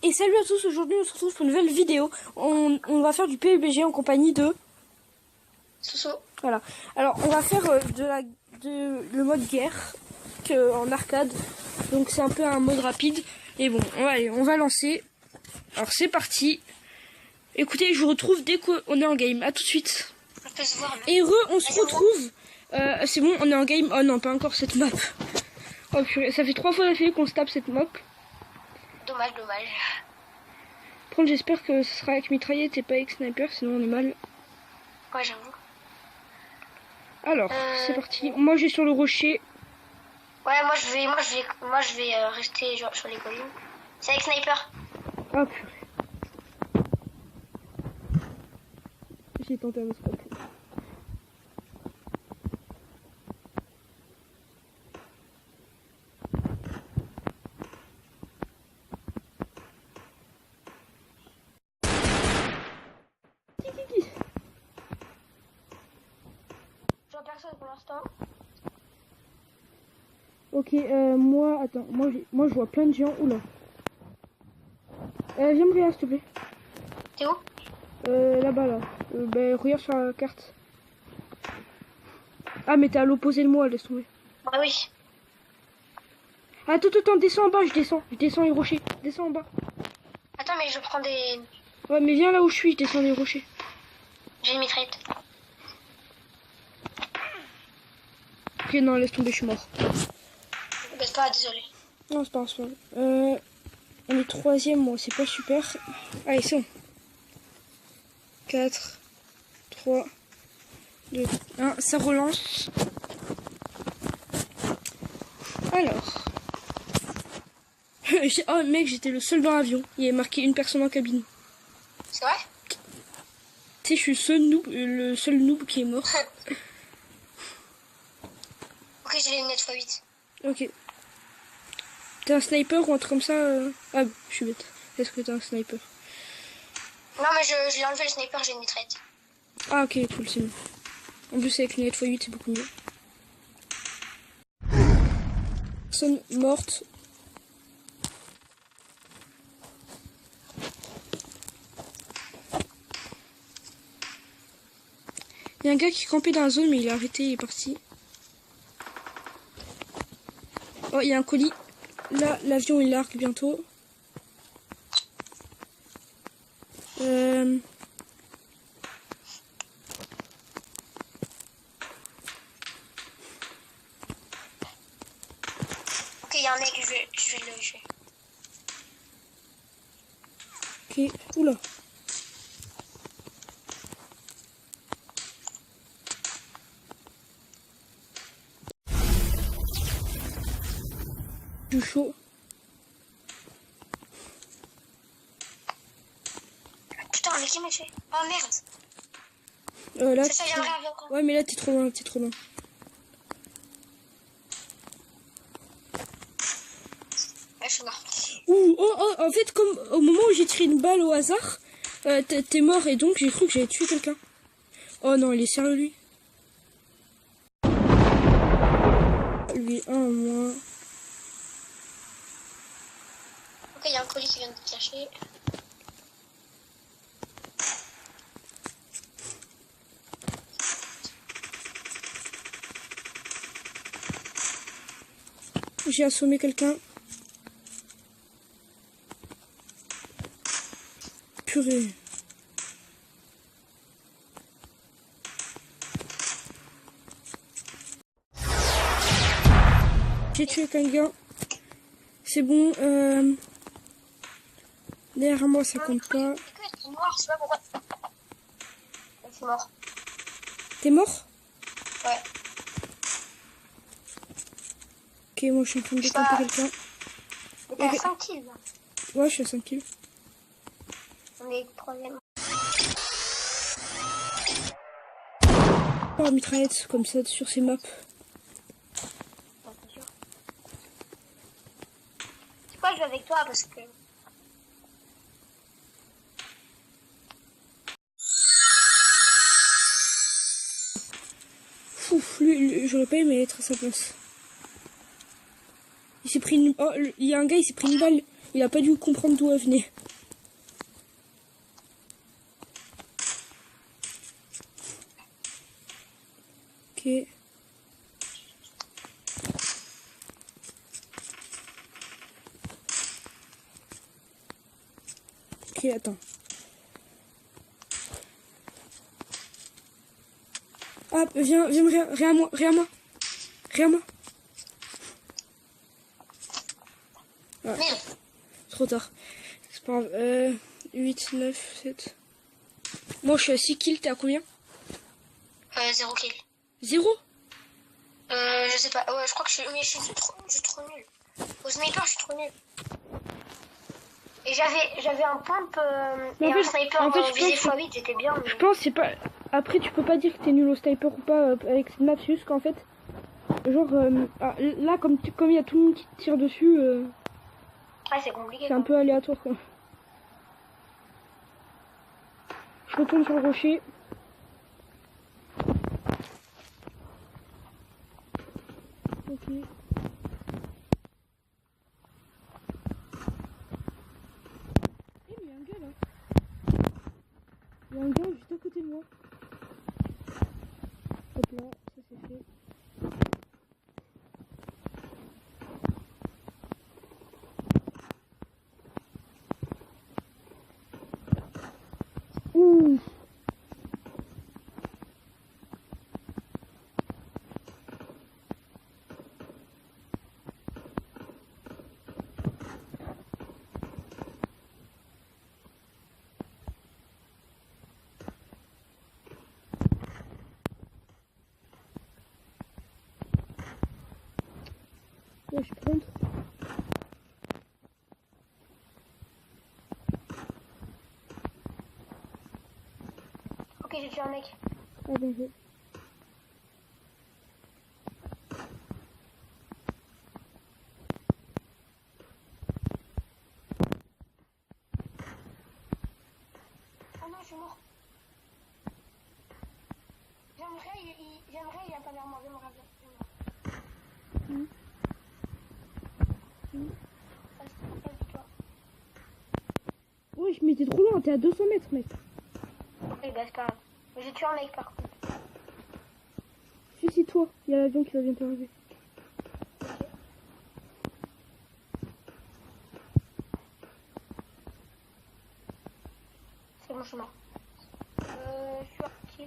Et salut à tous, aujourd'hui on se retrouve pour une nouvelle vidéo. On va faire du PUBG en compagnie de Soso. Voilà. Alors on va faire le mode guerre en arcade. Donc c'est un peu un mode rapide. Et bon, on va lancer. Alors c'est parti. Écoutez, je vous retrouve dès qu'on est en game. A tout de suite. On peut se voir, Et on se retrouve. C'est bon, on est en game. Oh non, pas encore cette map. Oh purée, ça fait 3 fois d'affilée qu'on se tape cette map. Dommage, dommage. Par contre, j'espère que ce sera avec mitraillette et pas avec sniper, sinon on est mal. Ouais, j'avoue. Alors, c'est parti. Moi, j'ai sur le rocher. Ouais, moi je vais rester genre, sur les collines. C'est avec sniper. Ah purée. J'ai tenté un scope. Je vois personne pour l'instant. Ok, moi, attends, moi je vois plein de géants. Oula. Viens me regarder s'il te plaît. T'es où? Là-bas, là. Regarde sur la carte. Ah, mais t'es à l'opposé de moi, laisse tomber. Bah oui. Attends, descends en bas, je descends les rochers. Descends en bas. Attends, mais je prends des... Ouais, mais viens là où je suis, je descends les rochers. J'ai une mitraillette. Ok, non, laisse tomber, je suis mort. Baisse pas, désolé. Non, c'est pas grave. On est troisième, moi, c'est pas super. Allez, c'est bon. 4, 3, 2, 1, ça relance. Alors. Oh mec, j'étais le seul dans l'avion. Il y avait marqué une personne en cabine. C'est vrai? Tu sais, je suis le seul noob qui est mort. Ok, j'ai les lunettes x8. Ok. T'es un sniper ou un truc comme ça Ah, je suis bête. Est-ce que t'es un sniper? Non, mais je vais enlever le sniper, j'ai une mitraillette. Ah ok, cool, c'est bon. En plus avec lunettes x8 c'est beaucoup mieux. Personne morte. Il y a un gars qui campait dans la zone mais il a arrêté, il est parti. Oh, il y a un colis. Là, l'avion il largue bientôt. Ok, il y a un mec, je vais le tuer. Ok, oula. Du chaud. Putain, mais qui m'a tué? Oh merde. Là, C'est ça, j'aimerais bien prendre. ouais, mais là t'es trop loin, t'es trop loin. Ouais, je suis mort. Ouh, en fait, comme au moment où j'ai tiré une balle au hasard, t'es mort et donc j'ai cru que j'avais tué quelqu'un. Oh non, il est sérieux lui. Lui, un moins. Ok, il y a un colis qui vient de te chercher. J'ai assommé quelqu'un. Purée. J'ai tué quelqu'un. C'est bon. Derrière moi, ça compte pas. Je suis mort, je sais pas pourquoi. Je suis mort. T'es mort? Ouais. Ok, moi je suis en train de décamper quelqu'un. Mais t'es à 5 kills là. Ouais, je suis à 5 kills. On est troisième. Pas mitraillette comme ça sur ces maps. Ouais, c'est sûr. C'est quoi, je vais avec toi parce que... Ouf, lui, j'aurais pas aimé être à sa place. Il s'est pris une... Oh, il y a un gars, il s'est pris une balle. Il a pas dû comprendre d'où elle venait. Ok. Ok, attends. Ah, viens, rien à moi. Ah, Merde. trop tard. C'est pas grave. 8, 9, 7. Moi, je suis à 6 kills, t'es à combien? 0 kill. 0? Je sais pas. Ouais, je crois que je suis trop nul. Au sniper, je suis trop nul. Et j'avais un pump et un sniper visé x8, j'étais bien. Mais... Je pense c'est pas. Après, tu peux pas dire que t'es nul au sniper ou pas avec cette map, c'est juste qu'en fait, genre là, comme il y a tout le monde qui te tire dessus, Ah, c'est compliqué. c'est un peu aléatoire quoi. Je retourne sur le rocher. Ok. Eh, mais il y a un gars là. Il y a un gars juste à côté de moi. Hop là, ça c'est fait. Ouh. Ouais, je prends. Ok, j'ai tué un mec. Ah bon, je... Oh non, je suis mort. J'aimerais, il a pas l'air mort, j'aimerais bien. Ouais, mais t'es trop loin, t'es à 200 mètres, mec. Oui, bah c'est pas grave. Mais j'ai tué un mec par contre. Suicide-toi, il y a l'avion qui va bientôt arriver. C'est bon, je suis mort. Je suis parti.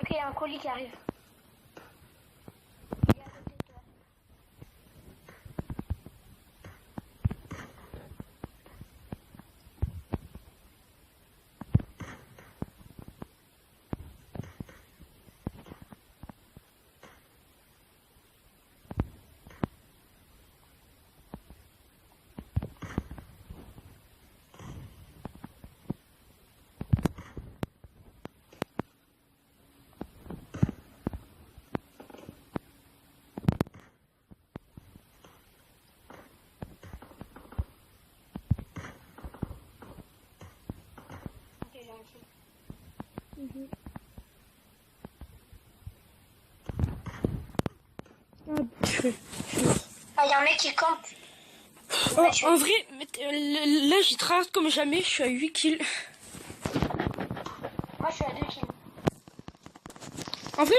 Ok, il y a un colis qui arrive. Il est à côté de toi. Ok, j'ai un kill. Ah, je suis mort. Ah, il y a un mec qui campe. Oh, en vrai, là j'y trace comme jamais, je suis à 8 kills. Moi, je suis à 2 kills. En vrai,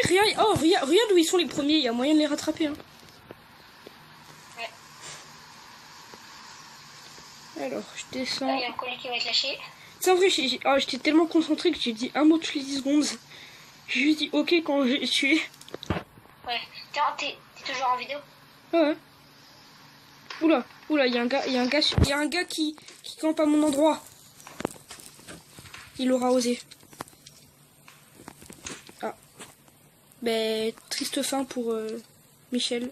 regarde où ils sont les premiers, il y a moyen de les rattraper. Hein. Ouais. Alors, je Là, descends. il y a un colis qui va être lâché. C'est en vrai, j'étais tellement concentré que j'ai dit un mot toutes les 10 secondes. J'ai juste dit ok quand j'ai tué. Ouais. Tiens, t'es toujours en vidéo? Ouais. Oula, il y a un gars qui campe à mon endroit. Il aura osé. Ah. Ben, triste fin pour Michel.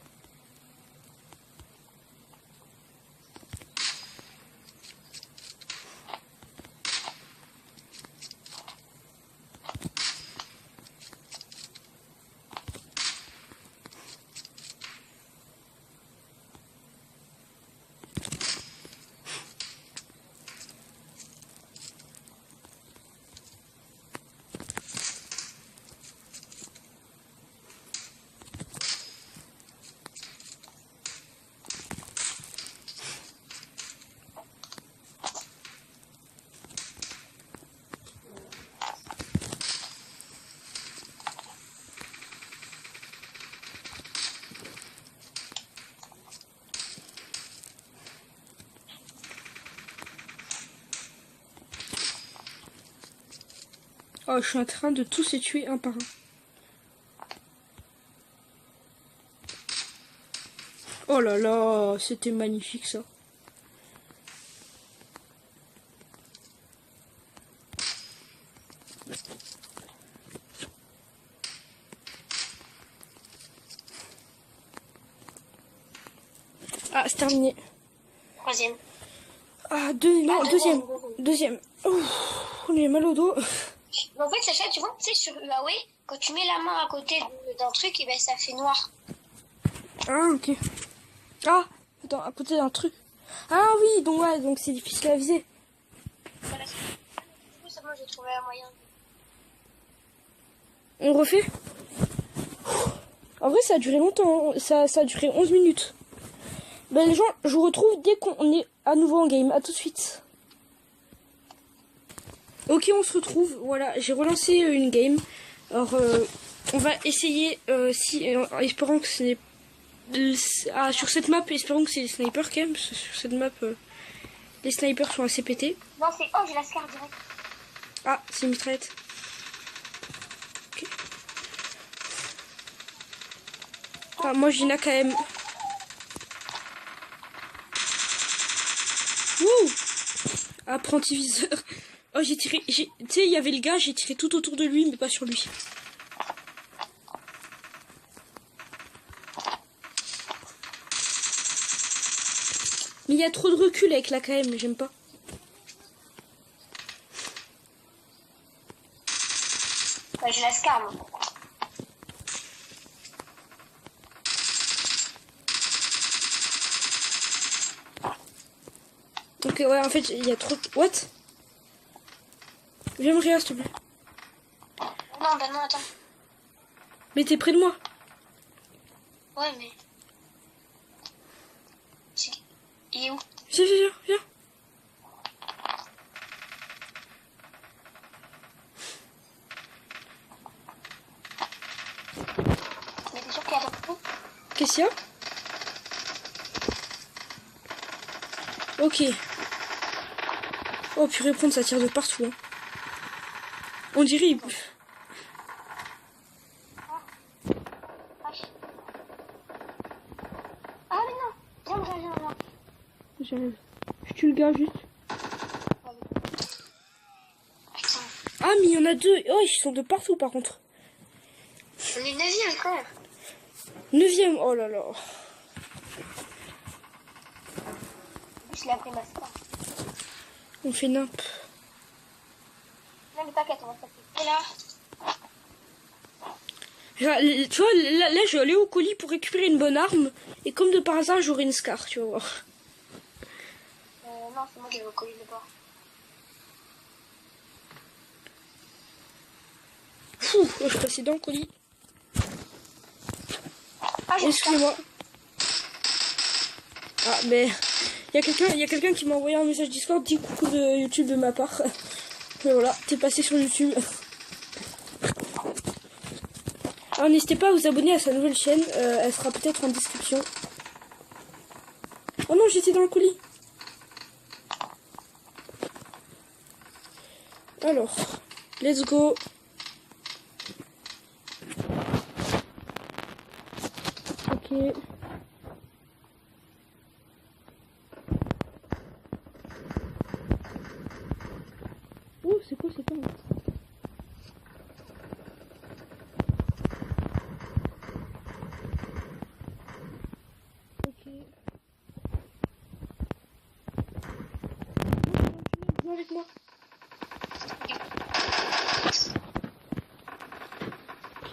Oh, je suis en train de tous les tuer un par un. Oh là là, c'était magnifique ça. Ah, c'est terminé. Troisième. Ah, deuxième. Oh, j'ai mal au dos. Mais en fait, Sacha, tu vois, tu sais, sur Huawei, quand tu mets la main à côté d'un truc, et ben ça fait noir. Ah, ok. Ah, attends, à côté d'un truc. Ah oui, donc ouais, donc c'est difficile à viser. Voilà. Du coup, ça, moi, j'ai trouvé un moyen. On refait? En vrai, ça a duré longtemps. Hein. Ça a duré 11 minutes. Ben les gens, je vous retrouve dès qu'on est à nouveau en game. À tout de suite. Ok, on se retrouve. Voilà, j'ai relancé une game. Alors, on va essayer, espérons que ce n'est... Ah, sur cette map, espérons que c'est les snipers quand même. Parce que sur cette map, les snipers sont assez pétés. Non, c'est... Oh, j'ai la scar direct. Ah, c'est une mitraillette. Ok. Ah, moi, Gina quand même. Wouh! Apprenti viseur. Oh, j'ai tiré. Tu sais, il y avait le gars, j'ai tiré tout autour de lui, mais pas sur lui. Mais il y a trop de recul avec la KM, j'aime pas. Ouais, j'ai la scar, moi. Donc, ouais, en fait, il y a trop de... What? Viens me regarder, s'il te plaît. Non, bah non, attends. Mais t'es près de moi. Ouais, mais... Il est où? Viens. Mais t'es sûr qu'il y a partout? Qu'est-ce qu'il y a? Ok. Oh, puis répondre, ça tire de partout. Hein. On dirait... Ah, mais non! Viens. J'arrive. Je tue le gars, juste. Putain. Ah, mais il y en a deux. Oh, ils sont de partout, par contre. On est 9ème, quand même. 9ème, oh là là. En plus, il a pris ma scar. On fait nimp. Non, mais t'inquiète, on va taper. Et là? Tu vois, là, je vais aller au colis pour récupérer une bonne arme. Et comme de par hasard, j'aurai une scar, tu vas voir. Non, c'est moi qui vais au colis de bord. Fou, je suis passé dans le colis. Ah, j'ai Excusez-moi. Ah, mais il y a quelqu'un qui m'a envoyé un message Discord, dit coucou de YouTube de ma part. Mais voilà, t'es passé sur YouTube. Alors n'hésitez pas à vous abonner à sa nouvelle chaîne, elle sera peut-être en description. Oh non, j'étais dans le colis. Alors, let's go. Ok. Oh, c'est quoi cette arme? Ok. Viens avec moi.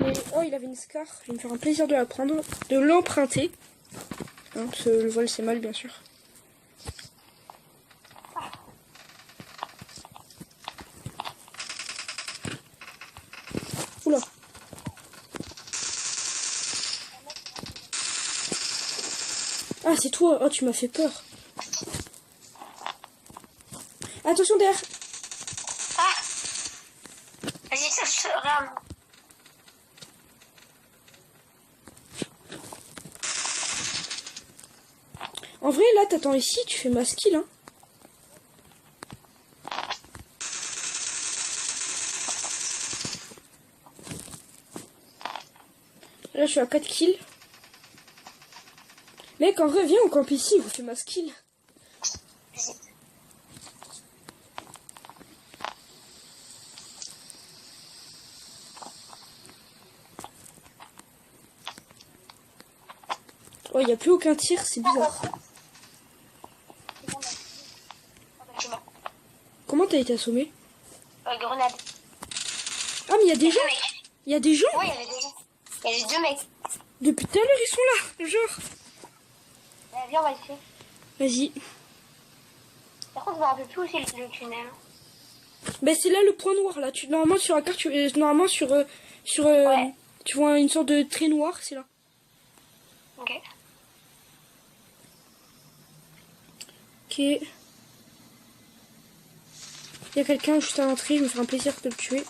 Ok. Oh, il avait une scar. Je vais me faire un plaisir de la prendre, de l'emprunter. Hein, parce que le vol c'est mal, bien sûr. Oula. Ah, c'est toi. Oh, tu m'as fait peur. Attention derrière. Ah! Vas-y, ça se rame. En vrai, là, t'attends ici, tu fais ma skill, hein. Là, je suis à 4 kills. Mec, en vrai, viens, on campe ici, vous faites ma skill. Vas-y. Oh, il n'y a plus aucun tir, c'est bizarre. Comment t'as été assommé? Grenade. Ah, mais il y a des gens. Il y a des gens. Ouais, il y avait des gens. Il y avait 2 mecs. Depuis tout à l'heure, ils sont là, genre. Viens, on va essayer. Vas-y. Par contre, je me rappelle plus où c'est le tunnel. Ben, c'est là le point noir, là. Normalement, sur la carte, normalement, Ouais. tu vois une sorte de trait noir, c'est là. Ok. Ok. Il y a quelqu'un juste à l'entrée, je me fais un plaisir de le tuer.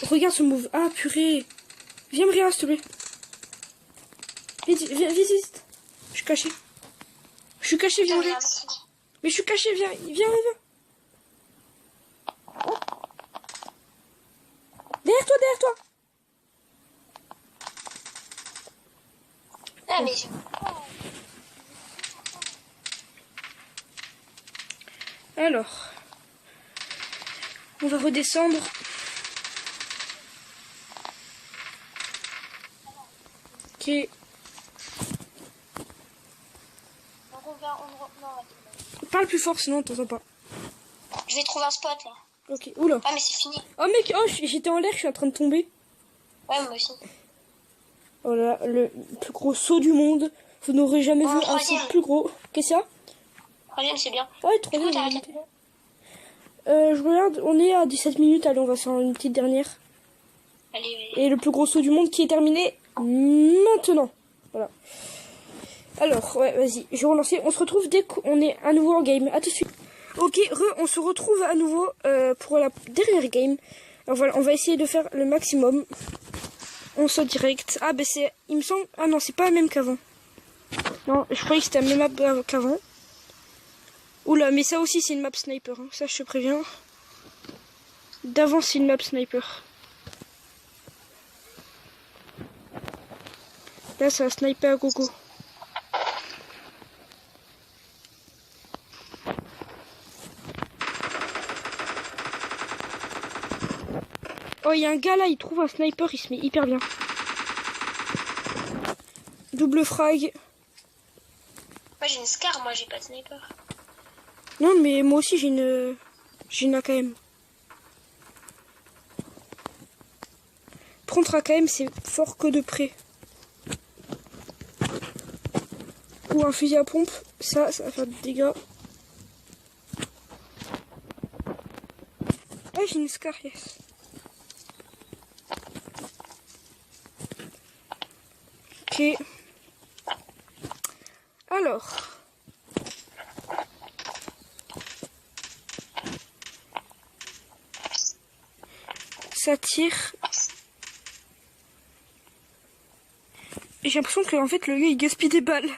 Regarde ce move. Ah, purée. Viens me réa, s'il te plaît. Viens, vite. Je suis caché. Je suis caché, viens, viens. Mais je suis caché, viens. Derrière toi. Ah, mais Alors. On va redescendre. Ok. Parle plus fort, sinon on t'entend pas. je vais trouver un spot là. Ok, oula. Ah, mais c'est fini. Oh mec, oh, j'étais en l'air, je suis en train de tomber. Ouais, moi aussi. Voilà, le plus gros saut du monde. Vous n'aurez jamais vu un saut troisième. plus gros. Qu'est-ce qu'il y a? Troisième, c'est bien. Ouais, Du coup, troisième. t'arrêtes. Je regarde, on est à 17 minutes. Allez, on va faire une petite dernière. Allez. Et le plus gros saut du monde qui est terminé maintenant. Voilà. Alors, ouais, vas-y, je vais relancer. On se retrouve dès qu'on est à nouveau en game. À tout de suite. Ok, on se retrouve à nouveau pour la dernière game. Alors voilà, on va essayer de faire le maximum. On saute direct. Ah, ben c'est... Il me semble... Ah non, c'est pas la même qu'avant. Non, je croyais que c'était la même map qu'avant. Oula, mais ça aussi, c'est une map sniper. Hein. Ça, je te préviens. D'avant, c'est une map sniper. Là, ça a sniper à gogo. Oh, il y a un gars là, il trouve un sniper, il se met hyper bien. Double frag. Moi, j'ai une Scar, moi, j'ai pas de sniper. Non, mais moi aussi, j'ai une AKM. Prendre AKM, c'est fort que de près. Ou un fusil à pompe, ça va faire des dégâts. Ah, j'ai une Scar, yes. Ok. Alors. Ça tire. J'ai l'impression que en fait le gars il gaspille des balles.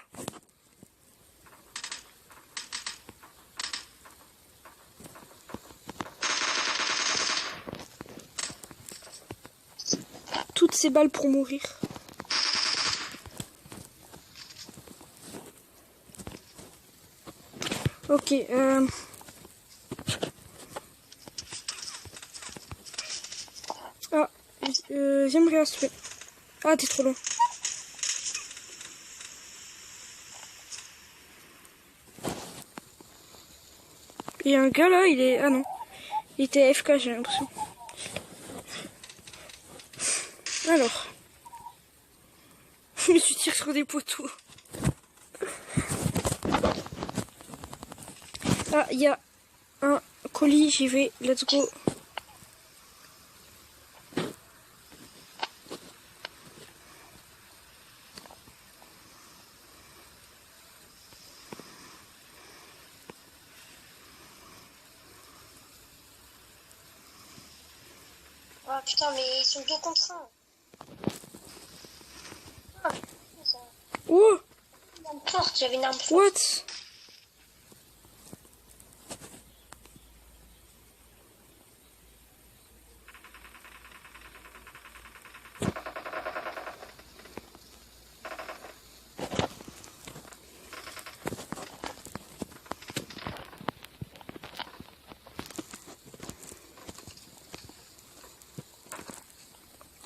Toutes ces balles pour mourir. Ok, Ah, j'aimerais aspirer. Ah, t'es trop loin. Il y a un gars là, il est... Ah non. Il était AFK, j'ai l'impression. Alors. Je me suis tiré sur des poteaux. Ah, il y a un colis, j'y vais, let's go. Oh putain, mais ils sont 2 contre 1. Ah, ça... Oh, Une arme forte, j'avais une arme forte. what?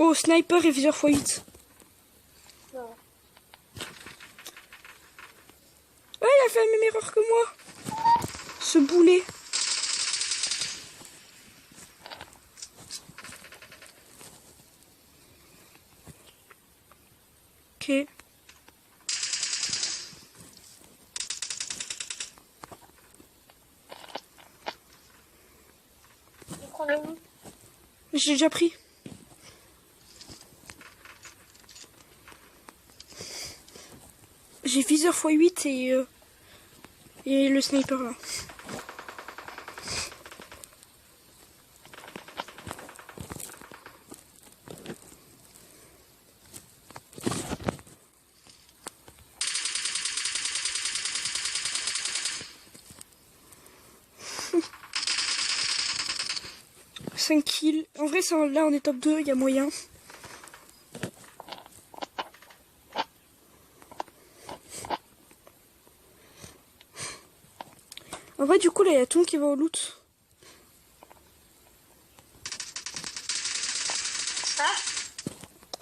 Oh, sniper et viseur x8. Non. Ah, il a fait la même erreur que moi. Ce boulet. Ok. Il prend le loup. J'ai déjà pris. J'ai viseur x8 et le sniper là. « 5 kills. En vrai, là, on est top 2, il y a moyen. En vrai, du coup, là, il y a tout le monde qui va au loot.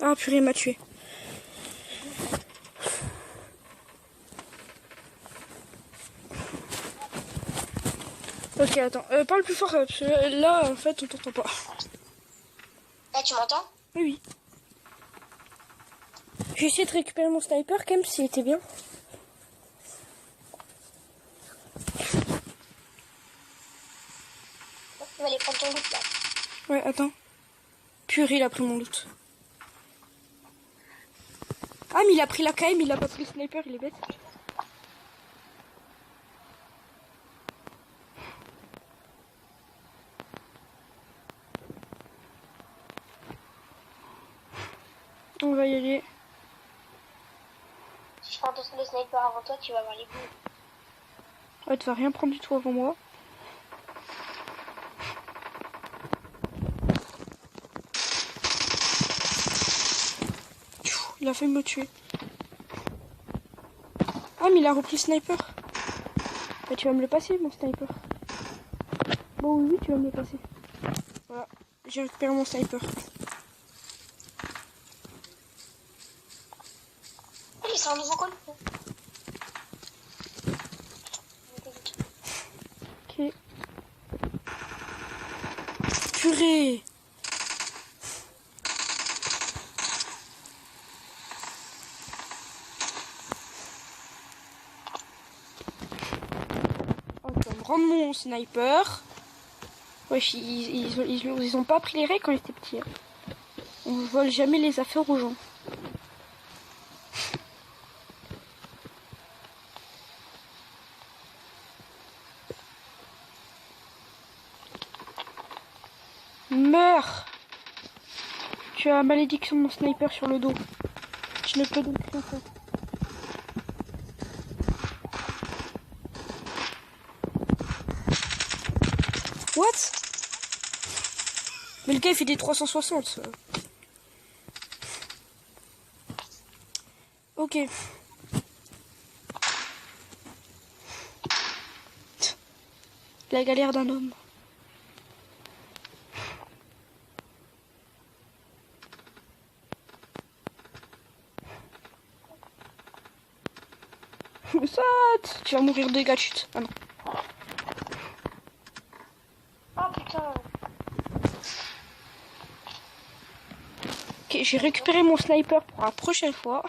Ah, purée, il m'a tué. Ok, attends. Parle plus fort, parce que là, en fait, on t'entend pas. Là, tu m'entends? Oui, oui. J'ai essayé de récupérer mon sniper, quand même, s'il était bien. Tu vas aller prendre ton loot, là. Ouais, attends. Purée, il a pris mon loot. Ah, mais il a pris la KM, il a pas pris le sniper, il est bête. On va y aller. Si je prends le sniper avant toi, tu vas avoir les boules. Ouais, tu vas rien prendre du tout avant moi. Il a failli me tuer. Ah, mais il a repris le sniper. Bah, tu vas me le passer, mon sniper. Bon, oui, tu vas me le passer. Voilà, j'ai récupéré mon sniper. Oui, c'est un nouveau call. Ok. Purée. Oh, tu vas me rendre mon sniper. Wesh, ils ont pas appris les règles quand ils étaient petits. Hein. On vole jamais les affaires aux gens. Meurs! Tu as la malédiction de mon sniper sur le dos. Je ne peux donc rien faire. What? Mais le gars il fait des 360. Ok. La galère d'un homme. Saute! Tu vas mourir de dégâts de chute. Ah non. Oh putain. Ok, j'ai récupéré mon sniper pour la prochaine fois.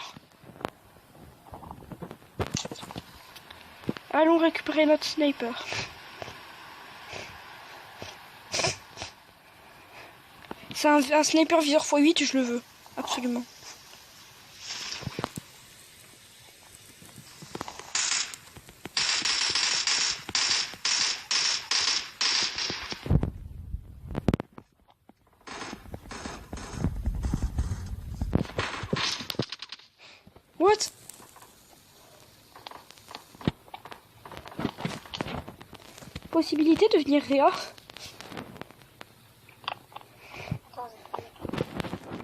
Allons récupérer notre sniper. C'est un sniper viseur x8, je le veux. Absolument. What? Possibilité de devenir Réa?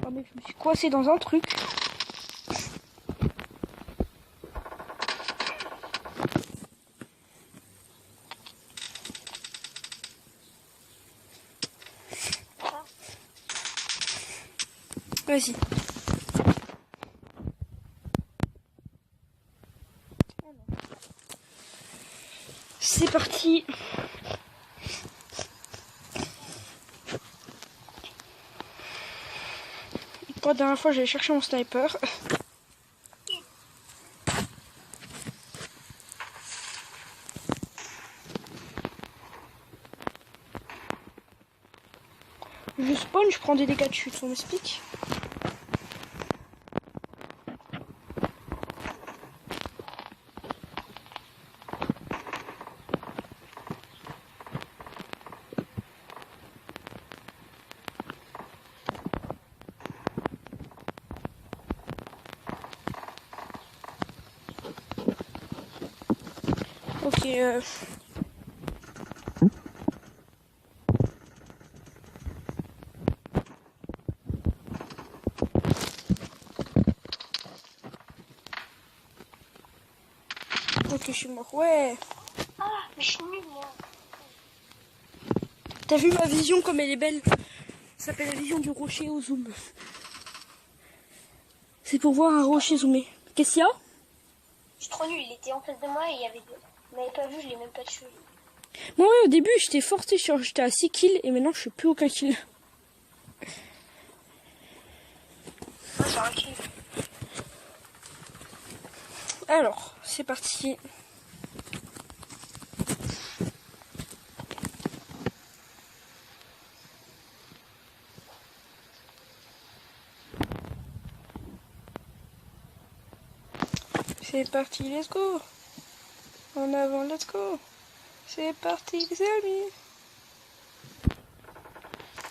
Oh mais je me suis coincé dans un truc. Vas-y. C'est parti. Pour la dernière fois, j'allais chercher mon sniper. Je spawn, je prends des dégâts de chute, on m'explique. Ok, ok, je suis mort. Ouais. Ah, mais je suis nulle, moi. T'as vu ma vision comme elle est belle? Ça s'appelle la vision du rocher au zoom. C'est pour voir un rocher zoomé. Qu'est-ce qu'il y a? Je suis trop nulle, il était en face de moi et il y avait deux. Vous m'avez pas vu, je l'ai même pas tué. Moi, ouais, au début, j'étais forte sur. J'étais à 6 kills et maintenant, je suis plus aucun kill. Moi, j'ai un kill. Alors, c'est parti. C'est parti, let's go. En avant, let's go. C'est parti, les amis.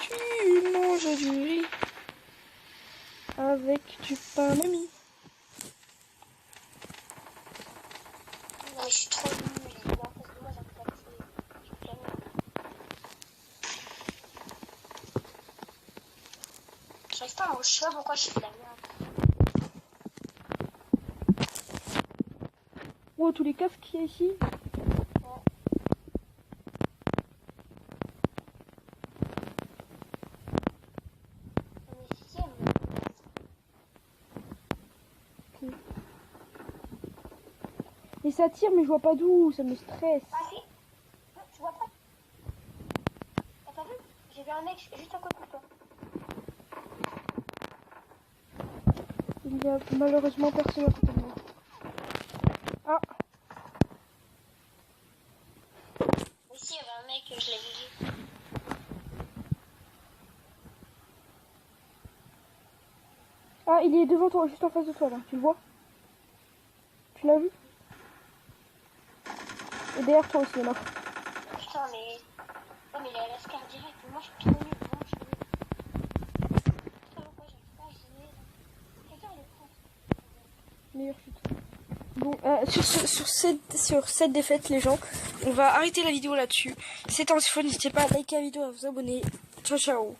Tu manges du riz avec du pain ami. Non, mais je suis trop nulle. Il est en face de moi, j'arrive pas à le tuer. Je suis plein de j'arrive pas à manger, je sais pas pourquoi je fais de la merde. Oh, tous les casques qu'il y a ici. Et ça tire, mais je vois pas d'où, ça me stresse. Ah si, tu vois pas. T'as pas vu? J'ai vu un mec juste à côté de toi. Il y a malheureusement personne à côté de moi. Ah, Ici, il y avait un mec, je l'ai vu. ah, il est devant toi, juste en face de toi là, tu le vois? Tu l'as vu? Et derrière toi aussi, il y en a. Putain, mais. Oh, mais il a la scar direct. Moi, je suis trop nulle. Moi, je suis nulle. Putain, pourquoi j'arrive pas à jouer? Quelqu'un, il est prêt. Meilleure chute. Bon, sur cette défaite, les gens, on va arrêter la vidéo là-dessus. C'est un n'hésitez pas à liker la vidéo, à vous abonner. Ciao, ciao.